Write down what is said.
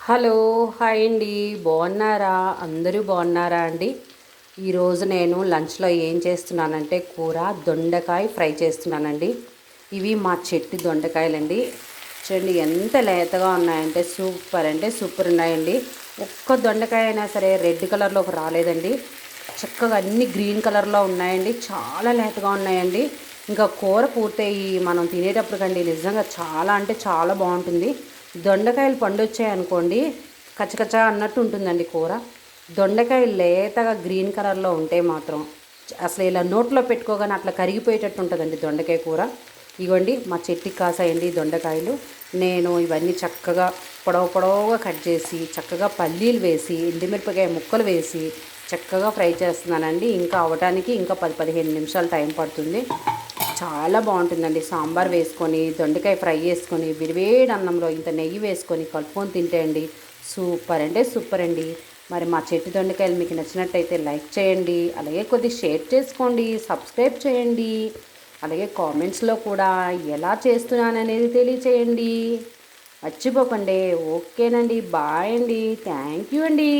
Hello hi అండి, బాగున్నారా? అందరూ బాగున్నారా అండి? ఈరోజు నేను లంచ్లో ఏం చేస్తున్నానంటే దొండకాయ ఫ్రై చేస్తున్నానండి. ఇవి మా చెట్టు దొండకాయలండి. చూడండి ఎంత లేతగా ఉన్నాయంటే అంటే సూపర్ ఉన్నాయండి. ఒక్క దొండకాయ అయినా సరే రెడ్ కలర్లోకి రాలేదండి. చక్కగా అన్ని గ్రీన్ కలర్లో ఉన్నాయండి. చాలా లేతగా ఉన్నాయండి. ఇంకా కూర పూర్తయి మనం తినేటప్పటికండి నిజంగా చాలా అంటే చాలా బాగుంటుంది. దొండకాయలు పండొచ్చాయనుకోండి కచ్చకచ్చ అన్నట్టు ఉంటుందండి కూర. దొండకాయలు లేతగా గ్రీన్ కలర్లో ఉంటే మాత్రం అసలు ఇలా నోట్లో పెట్టుకోగానే అట్లా కరిగిపోయేటట్టు ఉంటుందండి దొండకాయ కూర. ఇవ్వండి మా చెట్టుకి కాసాయండి దొండకాయలు. నేను ఇవన్నీ చక్కగా పొడవుగా కట్ చేసి చక్కగా పల్లీలు వేసి ఎండుమిరపకాయ ముక్కలు వేసి చక్కగా ఫ్రై చేస్తున్నానండి. ఇంకా అవటానికి ఇంకా 10-15 నిమిషాలు టైం పడుతుంది. చాలా బాగుంటుందండి. సాంబార్ వేసుకొని దొండకాయ ఫ్రై చేసుకొని విడివేడి అన్నంలో ఇంత నెయ్యి వేసుకొని కలుపుకొని తింటే అండి సూపర్ అంటే సూపర్ అండి. మరి మా చెట్టు దొండకాయలు మీకు నచ్చినట్టయితే లైక్ చేయండి, అలాగే కొద్దిగా షేర్ చేసుకోండి, సబ్స్క్రైబ్ చేయండి, అలాగే కామెంట్స్లో కూడా ఎలా చేస్తున్నాననేది తెలియచేయండి. మర్చిపోకండి. ఓకేనండి, బాయ్ అండి, థ్యాంక్ యూ అండి.